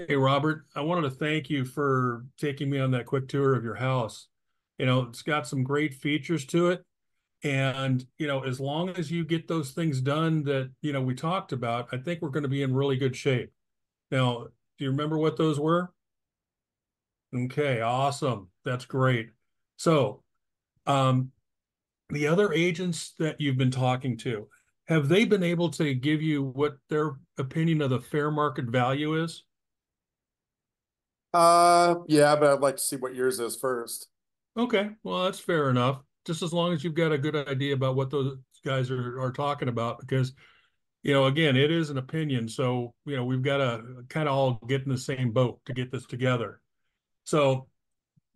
Hey, Robert, I wanted to thank you for taking me on that quick tour of your house. It's got some great features to it. And, as long as you get those things done that, we talked about, I think we're going to be in really good shape. Now, do you remember what those were? Okay, awesome. That's great. So, um, the other agents that you've been talking to, have they been able to give you what their opinion of the fair market value is? Yeah, but I'd like to see what yours is first. Okay, well, that's fair enough. Just as long as you've got a good idea about what those guys are talking about, because again, it is an opinion, so we've got to kind of all get in the same boat to get this together. So,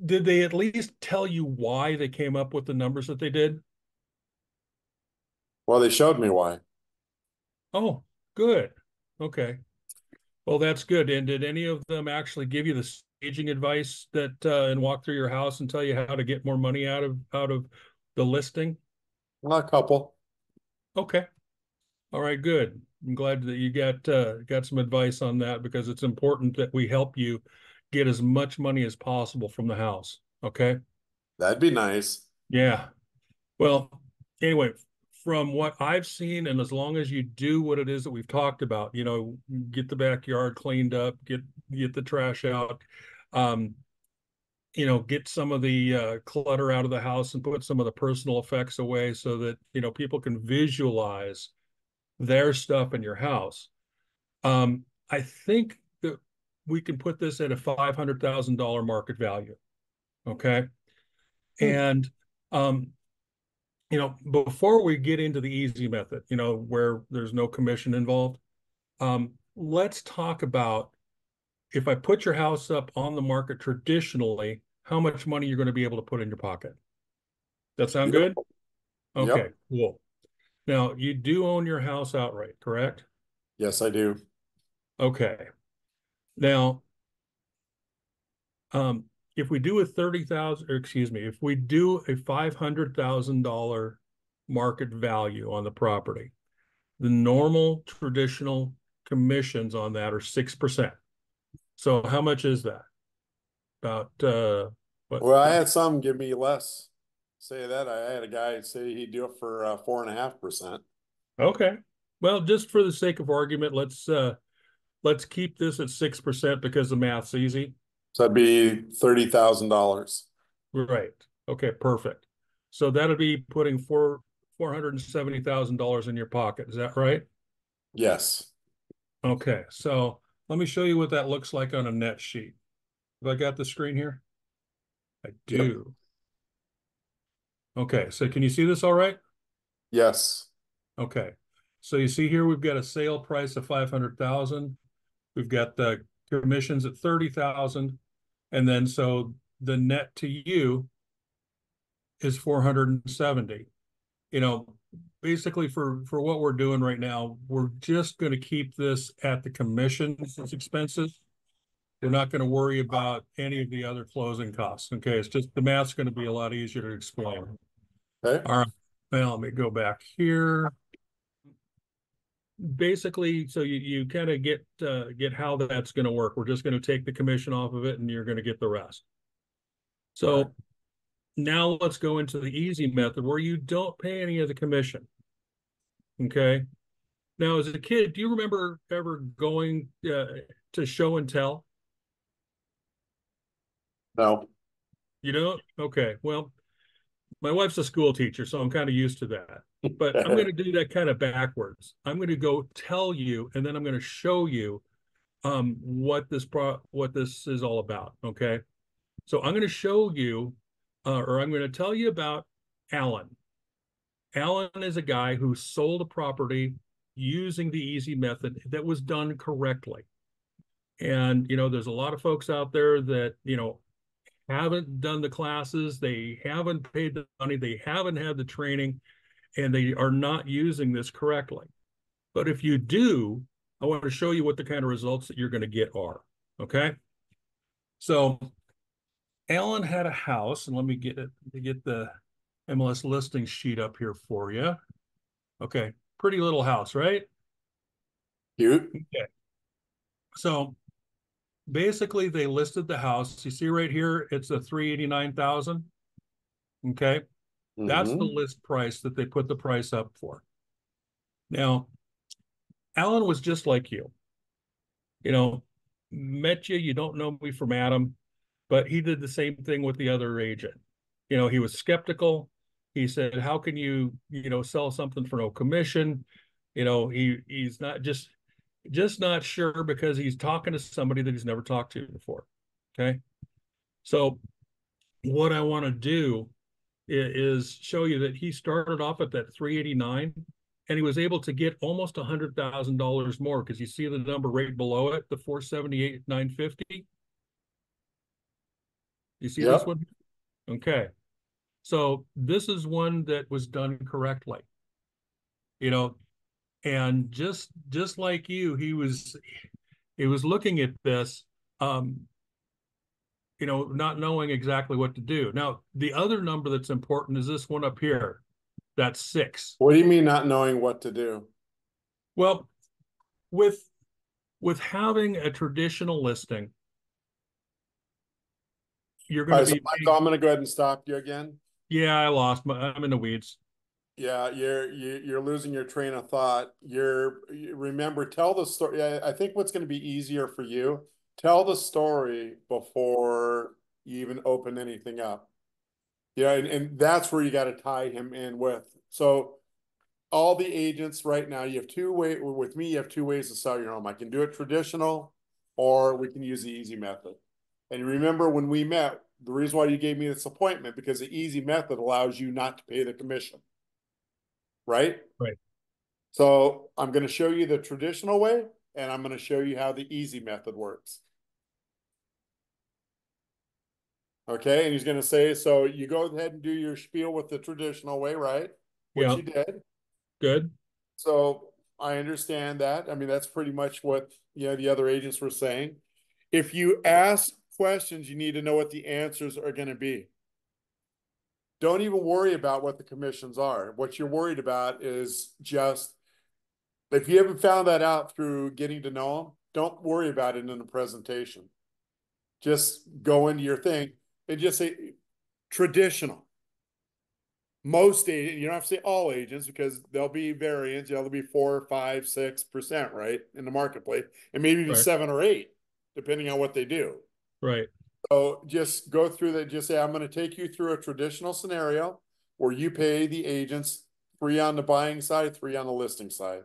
did they at least tell you why they came up with the numbers that they did? Well, they showed me why. Oh, good. Okay. Well, that's good. And did any of them actually give you the staging advice that and walk through your house and tell you how to get more money out of the listing? Well, a couple. Okay. All right, good. I'm glad that you got some advice on that because it's important that we help you get as much money as possible from the house. Okay? That'd be nice. Yeah. Well, anyway, from what I've seen, and as long as you do what it is that we've talked about, get the backyard cleaned up, get the trash out, um, get some of the clutter out of the house and put some of the personal effects away so that people can visualize their stuff in your house. I think that we can put this at a $500,000 market value. Okay. Hmm. And, um, before we get into the easy method, where there's no commission involved, let's talk about if I put your house up on the market traditionally, how much money you're going to be able to put in your pocket. That sound good? Beautiful. Okay, Yep. cool. Now, you do own your house outright, correct? Yes, I do. Okay. Now, Um, if we do a 30,000, or excuse me, if we do a $500,000 market value on the property, the normal traditional commissions on that are 6%. So how much is that? About what? Well, I had some give me less. Say that. I had a guy say he'd do it for 4.5%. Okay. Well, just for the sake of argument, let's keep this at 6% because the math's easy. So that'd be $30,000. Right. Okay, perfect. So that'll be putting $470,000 in your pocket. Is that right? Yes. Okay, so let me show you what that looks like on a net sheet. Have I got the screen here? I Yep. do. Okay, so can you see this all right? Yes. Okay. So you see here we've got a sale price of 500,000. We've got the commissions at 30,000, and then so the net to you is 470. You know, Basically for what we're doing right now, we're just going to keep this at the commissions expenses. We're not going to worry about any of the other closing costs. Okay, it's just the math's going to be a lot easier to explain. Okay. All right. Now let me go back here. Basically, so you kind of get how that's going to work. We're just going to take the commission off of it, and you're going to get the rest. Right. So now let's go into the easy method where you don't pay any of the commission. Okay. Now, as a kid, do you remember ever going to show and tell? No. You don't? Okay. Well, my wife's a school teacher, so I'm kind of used to that. But I'm going to do that kind of backwards. I'm going to go tell you, and then I'm going to show you what this is all about. Okay, so I'm going to show you, or I'm going to tell you about Alan. Alan is a guy who sold a property using the easy method that was done correctly. And there's a lot of folks out there that haven't done the classes, they haven't paid the money, they haven't had the training, and they are not using this correctly. But if you do, I want to show you what the kind of results that you're going to get are. Okay. So Alan had a house, and let me get the MLS listing sheet up here for you. Okay. Pretty little house, right? Cute. Okay. So basically they listed the house. You see right here, it's a 389,000. Okay. That's the Mm-hmm. list price that they put the price up for. Now, Alan was just like you know, met you don't know me from Adam, but he did the same thing with the other agent. He was skeptical. He said, how can you sell something for no commission? He's not just not sure because he's talking to somebody that he's never talked to before. Okay. So what I want to do is show you that he started off at that 389 and he was able to get almost $100,000 more because you see the number right below it, the 478,950. You see this Yep. one? Okay. So this is one that was done correctly, you know, and just like you, he was looking at this, um, not knowing exactly what to do. Now, the other number that's important is this one up here. That's 6. What do you mean not knowing what to do? Well, with with having a traditional listing, you're going All to right, so be Michael, I'm going to go ahead and stop you again. yeah, I'm in the weeds. Yeah, you're losing your train of thought. Remember, tell the story. Yeah, I think what's going to be easier for you, tell the story before you even open anything up. Yeah, and that's where you got to tie him in with. So all the agents right now, you have two ways with me, you have two ways to sell your home. I can do it traditional, or we can use the easy method. And remember when we met, the reason why you gave me this appointment, because the easy method allows you not to pay the commission, right? Right. So I'm going to show you the traditional way, and I'm going to show you how the easy method works. Okay, and he's going to say, so you go ahead and do your spiel with the traditional way, right? Which Yeah. you did. Good. So I understand that. I mean, that's pretty much what the other agents were saying. If you ask questions, you need to know what the answers are going to be. Don't even worry about what the commissions are. What you're worried about is just if you haven't found that out through getting to know them, don't worry about it in the presentation. Just go into your thing and just say traditional. Most agents, you don't have to say all agents because there'll be variants. There'll be 4, 5, 6%, right, in the marketplace, and maybe even Right. 7 or 8, depending on what they do. Right. So just go through that. Just say, I'm going to take you through a traditional scenario where you pay the agents 3 on the buying side, 3 on the listing side.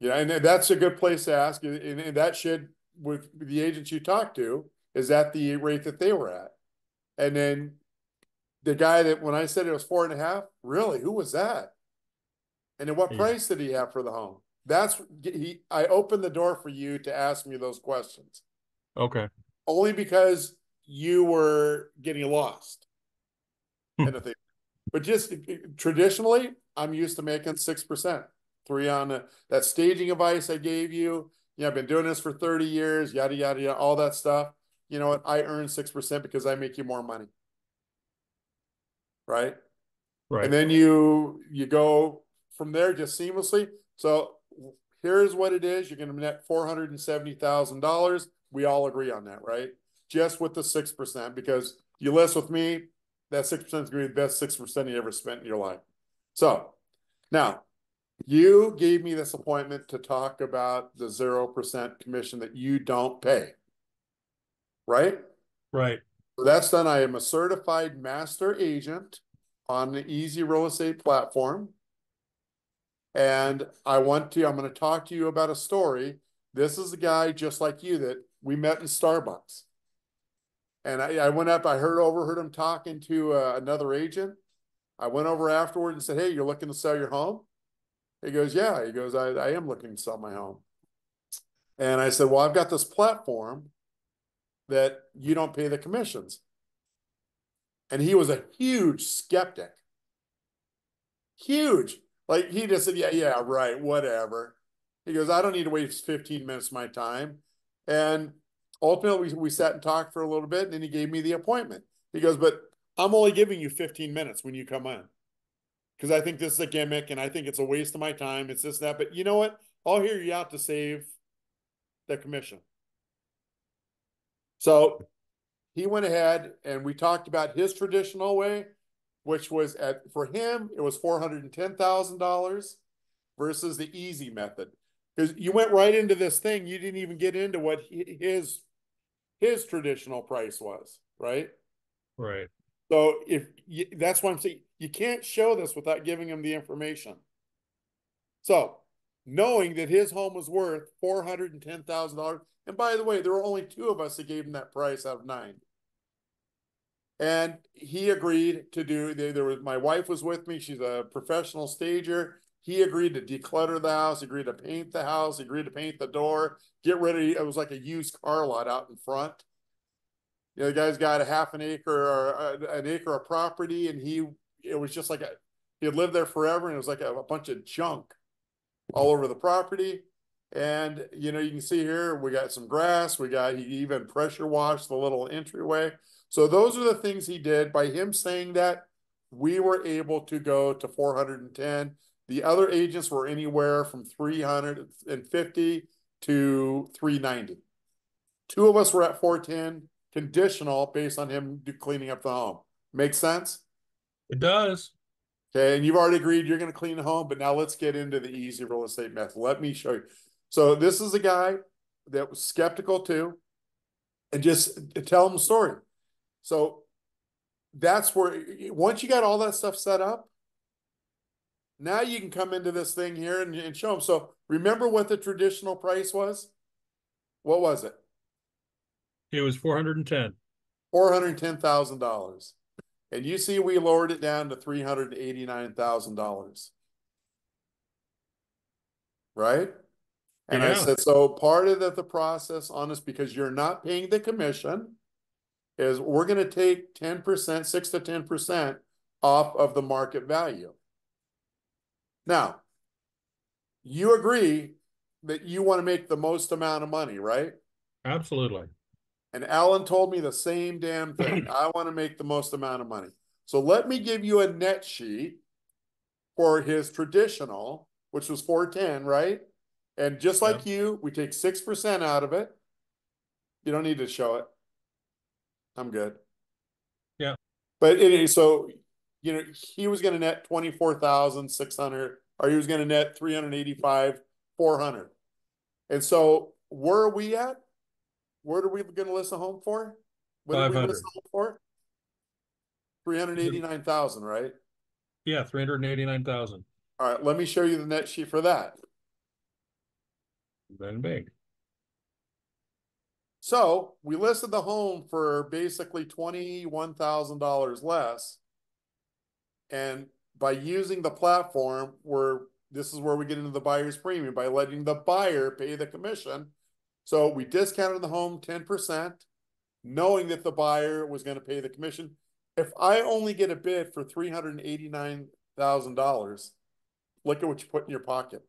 Yeah, and that's a good place to ask. And that should, with the agents you talk to, is that the rate that they were at? And then the guy that when I said it was 4.5, really, who was that? And then what Yeah. price did he have for the home? I opened the door for you to ask me those questions. Okay. Only because you were getting lost in the thing. But just traditionally, I'm used to making 6%. 3 on that staging advice I gave you. I've been doing this for 30 years, yada, yada, yada, all that stuff. You know what? I earn 6% because I make you more money. Right. And Right. then you go from there just seamlessly. So here's what it is. You're going to net $470,000. We all agree on that, right? Just with the 6%, because you list with me, that 6% is going to be the best 6% you ever spent in your life. So now you gave me this appointment to talk about the 0% commission that you don't pay, right? Right. So that's done. I am a certified master agent on the Easy Real Estate platform. And I'm going to talk to you about a story. This is a guy just like you that we met in Starbucks. And I went up, overheard him talking to another agent. I went over afterward and said, hey, you're looking to sell your home? He goes, yeah. He goes, I am looking to sell my home. And I said, well, I've got this platform that you don't pay the commissions. And he was a huge skeptic. Huge. Like he just said, yeah, right, whatever. He goes, I don't need to waste 15 minutes of my time. And ultimately, we sat and talked for a little bit, and then he gave me the appointment. He goes, but I'm only giving you 15 minutes when you come in because I think this is a gimmick and I think it's a waste of my time. It's this, that. But you know what? I'll hear you out to save the commission. So he went ahead and we talked about his traditional way, which was for him, it was $410,000 versus the easy method. Because you went right into this thing, you didn't even get into what his traditional price was, right? Right. So that's why I'm saying you can't show this without giving him the information. So knowing that his home was worth $410,000, and by the way, there were only two of us that gave him that price out of nine. And he agreed to do. There was my wife was with me. She's a professional stager. He agreed to declutter the house. Agreed to paint the house. Agreed to paint the door. Get rid of. It was like a used car lot out in front. You know, the guy's got a half an acre or an acre of property, and it was just like he had lived there forever, and it was like a bunch of junk all over the property. And you know, you can see here we got some grass. He even pressure washed the little entryway. So those are the things he did. By him saying that, we were able to go to 410. The other agents were anywhere from 350 to 390. Two of us were at 410, conditional based on him cleaning up the home. Make sense? It does. Okay, and you've already agreed you're going to clean the home, but now let's get into the easy real estate method. Let me show you. So this is a guy that was skeptical too, and just tell him the story. So that's where, once you got all that stuff set up, now you can come into this thing here and show them. So remember what the traditional price was? What was it? It was 410. $410,000. And you see, we lowered it down to $389,000. Right? And I Yeah, said, so part of the process on this, because you're not paying the commission, is we're going to take 10%, 6 to 10% off of the market value. Now, you agree that you want to make the most amount of money, right? absolutely. And Alan told me the same damn thing. I want to make the most amount of money. So let me give you a net sheet for his traditional, which was 410, right? And just Yeah. like you, we take 6% out of it. You don't need to show it. I'm good. Yeah. But so, you know, he was going to net 24,600, or he was going to net 385, 400. And so where are we at? Where are we going to list a home for? What did we list 500. a home for? 389,000, right? Yeah, 389,000. All right, let me show you the net sheet for that. Then big. So we listed the home for basically $21,000 less. And by using the platform, this is where we get into the buyer's premium, by letting the buyer pay the commission. So we discounted the home 10%, knowing that the buyer was going to pay the commission. If I only get a bid for $389,000, look at what you put in your pocket.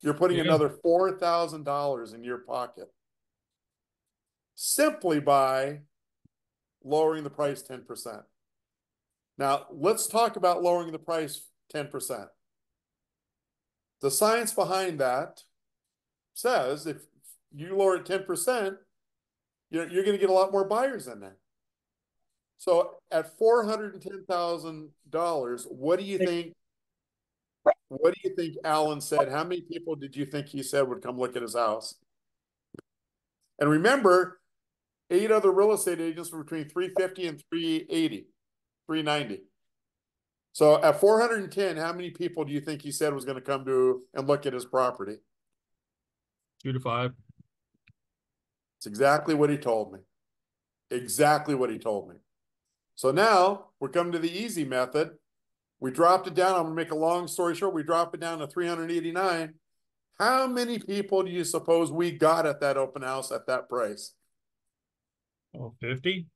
You're putting Yeah, another $4,000 in your pocket simply by lowering the price 10%. Now, let's talk about lowering the price 10%. The science behind that says if you lower it 10%, you're going to get a lot more buyers in there. So at $410,000, what do you think? What do you think Alan said? How many people did you think he said would come look at his house? And remember, 8 other real estate agents were between 350 and 380, 390. So at 410, how many people do you think he said was going to come to and look at his property? 2 to 5. It's exactly what he told me. Exactly what he told me. So now we're coming to the easy method. We dropped it down. I'm going to make a long story short. We dropped it down to 389. How many people do you suppose we got at that open house at that price? Oh, 50?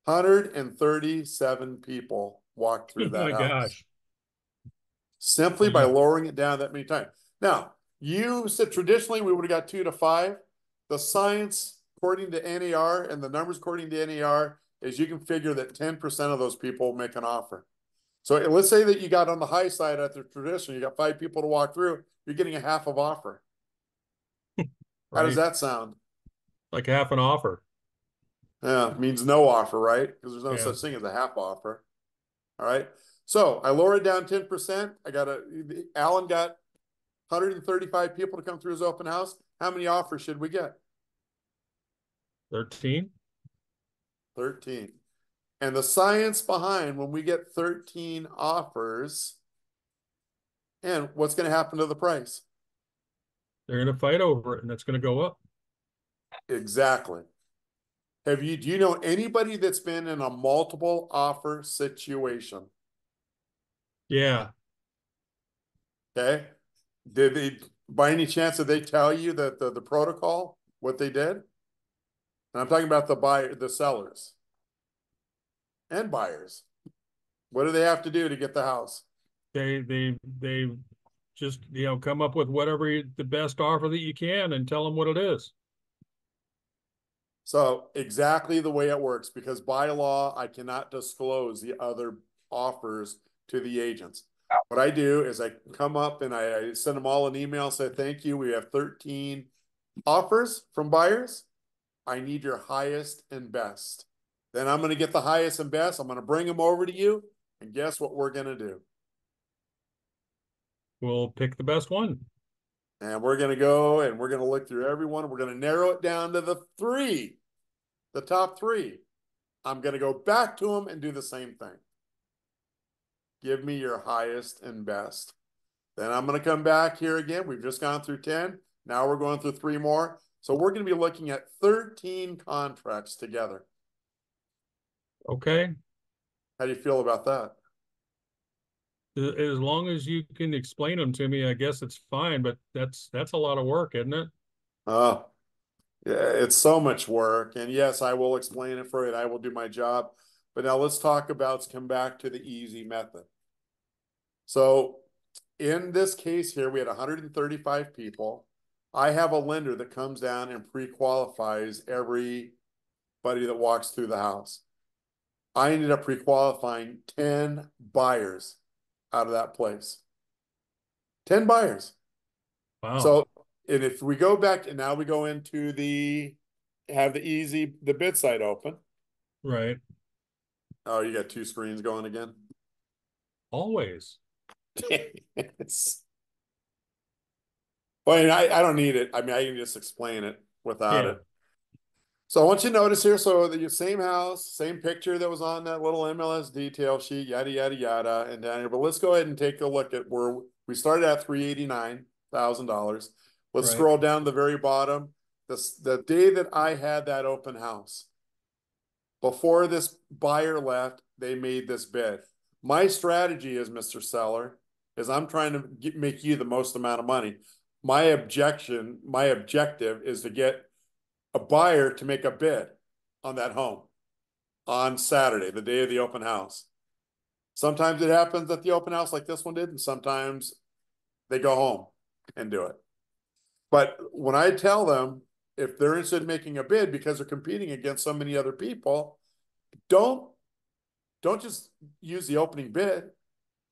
137 people walked Oh through that my house gosh. simply by Yeah. lowering it down that many times. Now, you said traditionally we would have got 2 to 5. The science, according to NAR, and the numbers according to NAR, is you can figure that 10% of those people make an offer. So let's say that you got on the high side at the traditional, you got 5 people to walk through, you're getting a half of offer. How does Right. that sound? Like half an offer. Yeah, it means no offer, right? Because there's no Yeah. such thing as a half offer. All right. So I lowered it down 10%. Alan got 135 people to come through his open house. How many offers should we get? 13. 13. And the science behind when we get 13 offers, and what's going to happen to the price? They're going to fight over it and it's going to go up. Exactly. Do you know anybody that's been in a multiple offer situation? Yeah. Okay. Did they, by any chance, did they tell you that the protocol, what they did? And I'm talking about the sellers and buyers. What do they have to do to get the house? They just, come up with the best offer that you can and tell them what it is. So exactly the way it works, because by law, I cannot disclose the other offers to the agents. What I do is I come up and I send them all an email, say, thank you. We have 13 offers from buyers. I need your highest and best. Then I'm going to get the highest and best. I'm going to bring them over to you. And guess what we're going to do? We'll pick the best one. And we're going to go and we're going to look through everyone. We're going to narrow it down to the top three. I'm going to go back to them and do the same thing. Give me your highest and best. Then I'm going to come back here again. We've just gone through 10. Now we're going through 3 more. So we're going to be looking at 13 contracts together. Okay. How do you feel about that? As long as you can explain them to me, I guess it's fine, but that's a lot of work, isn't it? Oh, yeah, it's so much work. And yes, I will explain it for you. I will do my job. But now let's come back to the easy method. So in this case here, we had 135 people. I have a lender that comes down and pre-qualifies everybody that walks through the house. I ended up pre-qualifying 10 buyers out of that place. 10 buyers. Wow. So, and if we go back and now we go into the bid site open. Right. Oh, you got 2 screens going again? Always. It's, well, I don't need it. I mean, I can just explain it without Yeah. it. So I want you to notice here, so the same house, same picture that was on that little MLS detail sheet, yada, yada, yada, and down here. But let's go ahead and take a look at where we started at $389,000. Let's Right. scroll down to the very bottom. The day that I had that open house, before this buyer left, they made this bid. My strategy is, Mr. Seller, is I'm trying to make you the most amount of money. My objective is to get a buyer to make a bid on that home on Saturday, the day of the open house. Sometimes it happens at the open house like this one did, and sometimes they go home and do it. But when I tell them, if they're interested in making a bid because they're competing against so many other people, don't just use the opening bid.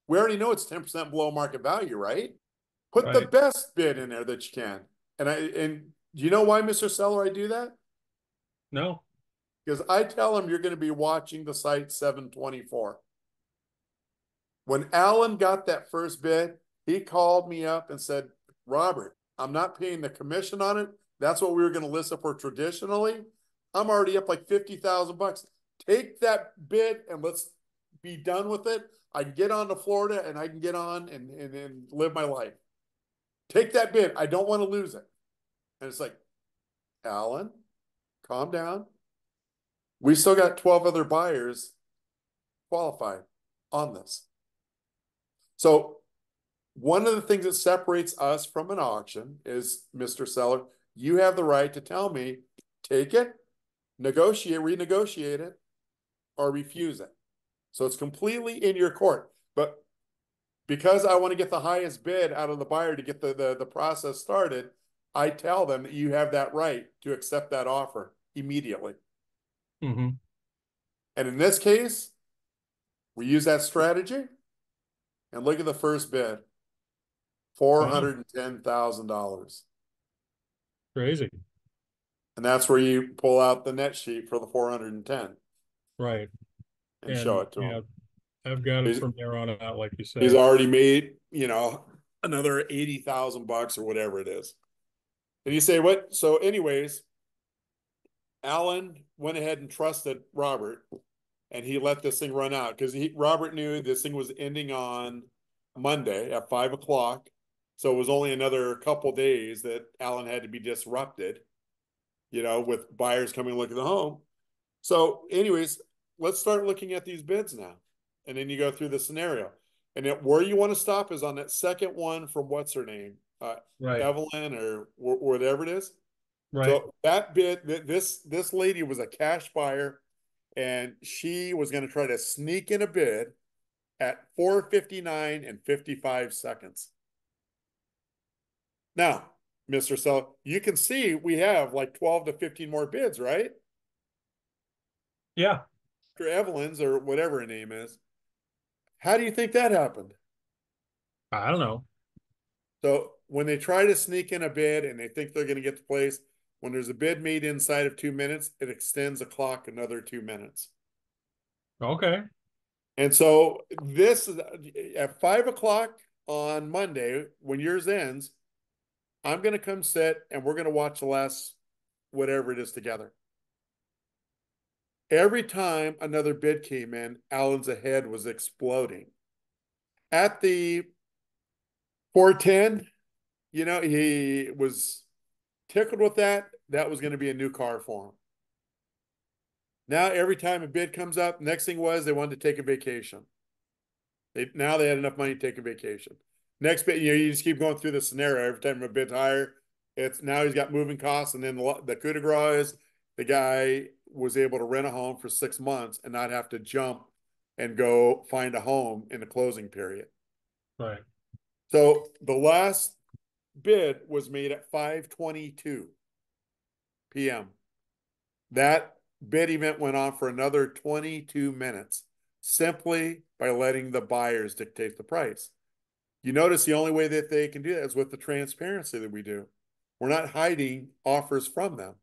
We already know it's 10% below market value, right? Put the Right. best bid in there that you can. And do you know why, Mr. Seller, I do that? No. Because I tell them you're going to be watching the site 7/24. When Alan got that first bid, he called me up and said, Robert, I'm not paying the commission on it. That's what we were going to list it for traditionally. I'm already up like $50,000. Take that bid and let's be done with it. I can get on to Florida and I can get on and live my life. Take that bid. I don't want to lose it. And it's like, Alan, calm down. We still got 12 other buyers qualified on this. So one of the things that separates us from an auction is, Mr. Seller, you have the right to tell me, take it, renegotiate it, or refuse it. So it's completely in your court. But because I want to get the highest bid out of the buyer to get the process started, I tell them that you have that right to accept that offer immediately. Mm-hmm. And in this case, we use that strategy and look at the first bid, Wow. $410,000. Crazy. And that's where you pull out the net sheet for the 410 Right. and show And it to him. yeah, I've got it He's, from there on out, like you he's say. already made, another 80,000 bucks or whatever it is. And you say, what? So, anyways, Alan went ahead and trusted Robert and he let this thing run out because Robert knew this thing was ending on Monday at 5 o'clock. So it was only another couple days that Alan had to be disrupted, with buyers coming to look at the home. So, anyways, let's start looking at these bids now. And then you go through the scenario. And where you want to stop is on that second one from what's her name? Right. Evelyn or whatever it is. Right. So that bid, this lady was a cash buyer and she was going to try to sneak in a bid at 4:59 and 55 seconds. Now, Mr. Seller, you can see we have like 12 to 15 more bids, right? Yeah. After Evelyn's or whatever her name is. How do you think that happened? I don't know. So when they try to sneak in a bid and they think they're going to get the place, when there's a bid made inside of 2 minutes, it extends the clock another 2 minutes. Okay. And so this is at 5 o'clock on Monday, when yours ends, I'm going to come sit and we're going to watch the last whatever it is together. Every time another bid came in, Allen's head was exploding. At the 410, he was tickled with that. That was going to be a new car for him. Now, every time a bid comes up, next thing was they wanted to take a vacation. Now they had enough money to take a vacation. Next bid, you just keep going through the scenario. Every time a bid's higher, it's now he's got moving costs. And then the coup de grace is the guy was able to rent a home for 6 months and not have to jump and go find a home in the closing period. Right. So the last bid was made at 5:22 p.m. That bid event went on for another 22 minutes simply by letting the buyers dictate the price. You notice the only way that they can do that is with the transparency that we do. We're not hiding offers from them.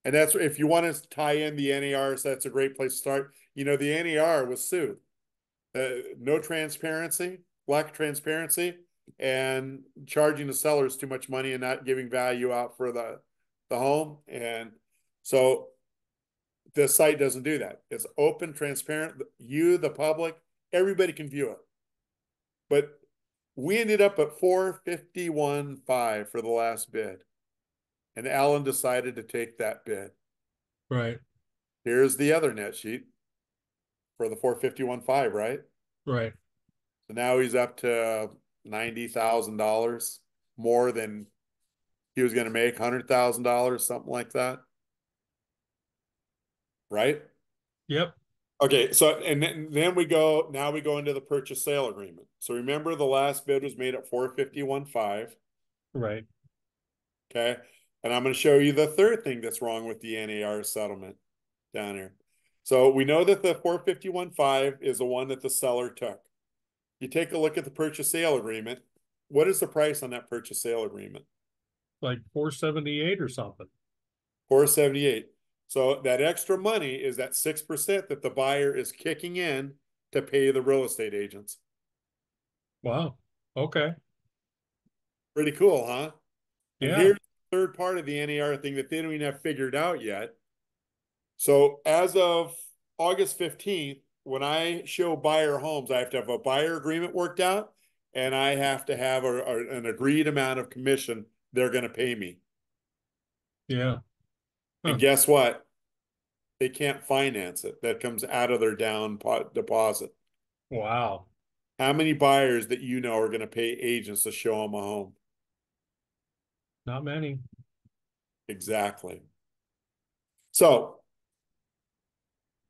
And that's if you want to tie in the NARs, that's a great place to start. The NAR was sued. No transparency, lack of transparency, and charging the sellers too much money and not giving value out for the home. And so the site doesn't do that. It's open, transparent. You, the public, everybody can view it. But we ended up at 451.5 for the last bid. And Alan decided to take that bid. Right. Here's the other net sheet for the 451.5, right? Right. So now he's up to $90,000 more than he was going to make, $100,000, something like that. Right? Yep. Okay, so and then we go into the purchase sale agreement. So remember the last bid was made at 451.5. Right. Okay. And I'm going to show you the third thing that's wrong with the NAR settlement down here. So we know that the 451.5 is the one that the seller took. You take a look at the purchase sale agreement. What is the price on that purchase sale agreement? Like 478 or something. 478. So that extra money is that 6% that the buyer is kicking in to pay the real estate agents. Wow. Okay. Pretty cool, huh? And Yeah. here's the third part of the NAR thing that they don't even have figured out yet. So as of August 15th, when I show buyer homes, I have to have a buyer agreement worked out and I have to have an agreed amount of commission they're going to pay me. Yeah. And Huh. guess what? They can't finance it. That comes out of their down deposit. Wow. How many buyers that are going to pay agents to show them a home? Not many. Exactly. So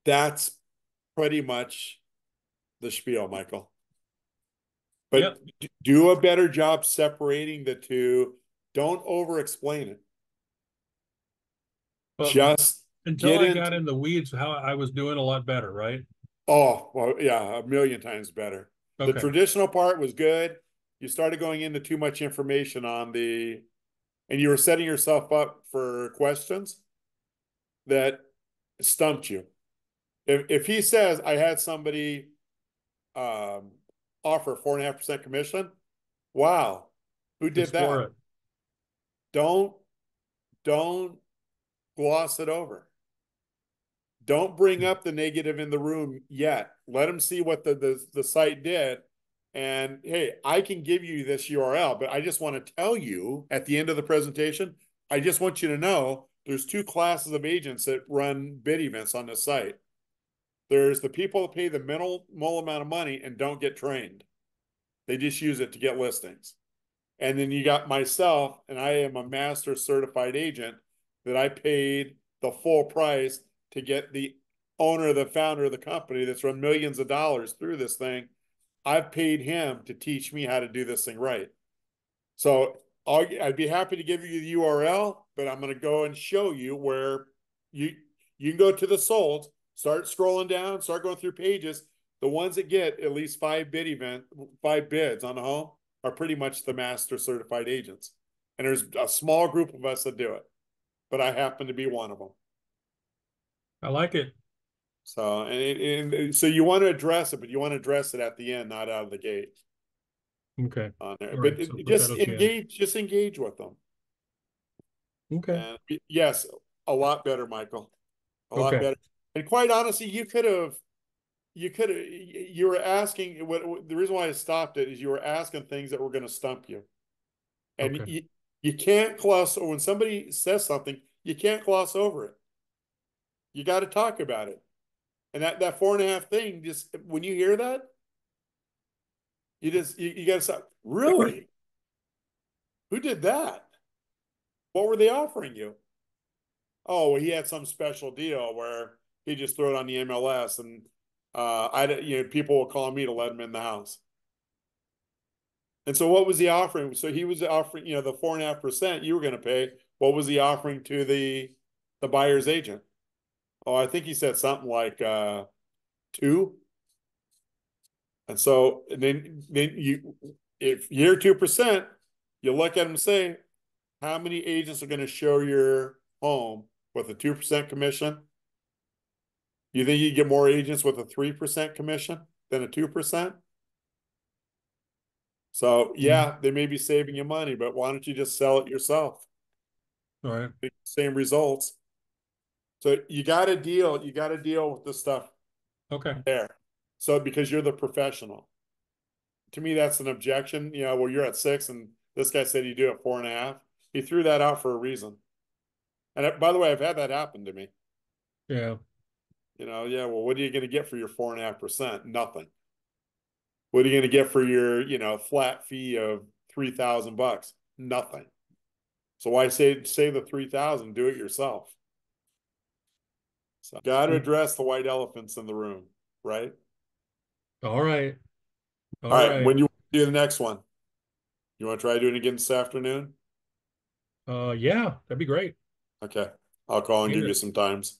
that's pretty much the spiel, Michael. Yep. But do a better job separating the two. Don't over explain it. But Just until get I got into, in the weeds, how I was doing a lot better, right? oh, well, yeah, a million times better. The Okay. traditional part was good. You started going into too much information on the and you were setting yourself up for questions that stumped you. If he says, I had somebody um, offer 4.5% commission, wow, who did Explore that? it. Don't don't gloss it over. Don't bring up the negative in the room yet. Let them see what the site did. And hey, I can give you this URL, but I just want to tell you at the end of the presentation, I just want you to know there's two classes of agents that run bid events on the site. There's the people that pay the minimal amount of money and don't get trained. They just use it to get listings. And then you got myself, and I am a master certified agent that I paid the full price to get the owner, the founder of the company that's run millions of dollars through this thing. I've paid him to teach me how to do this thing right. So I'd be happy to give you the URL, but I'm going to go and show you where you you can go to the sold, start scrolling down, start going through pages. The ones that get at least 5 bids on the home are pretty much the master certified agents. And there's a small group of us that do it, but I happen to be one of them. I like it. So, and so you want to address it, but you want to address it at the end, not out of the gate Okay. on there. All But right. So put that just at the end. engage with them. Okay. And yes, a lot better, Michael. A lot Okay. better. And quite honestly, you were asking what the reason why I stopped it is you were asking things that were going to stump you. And Okay. you can't gloss, or when somebody says something, you can't gloss over it. You got to talk about it. And that 4.5 thing, just when you hear that, you got to say, really? Who did that? What were they offering you? Oh, well, he had some special deal where he just threw it on the MLS, and people will call me to let him in the house. And so, what was he offering? So he was offering, the 4.5% you were going to pay. What was he offering to the buyer's agent? Oh, I think he said something like 2. And so then you, if you're 2%, you look at them and say, how many agents are going to show your home with a 2% commission? You think you get more agents with a 3% commission than a 2%? So Mhm. yeah, they may be saving you money, but why don't you just sell it yourself? All right. Same results. So you got to deal with the stuff Okay. there. So because you're the professional. To me, that's an objection. Well, you're at 6 and this guy said you do it 4.5. He threw that out for a reason. And by the way, I've had that happen to me. Yeah. Yeah, well, what are you going to get for your 4.5%? Nothing. What are you going to get for your, flat fee of $3,000? Nothing. So why save the 3,000? Do it yourself. So got to Mm. address the white elephants in the room, right? All right. All All right. right. When you do the next one, you want to try doing it again this afternoon? Yeah, that'd be great. Okay. I'll call and Damn give you it. some times.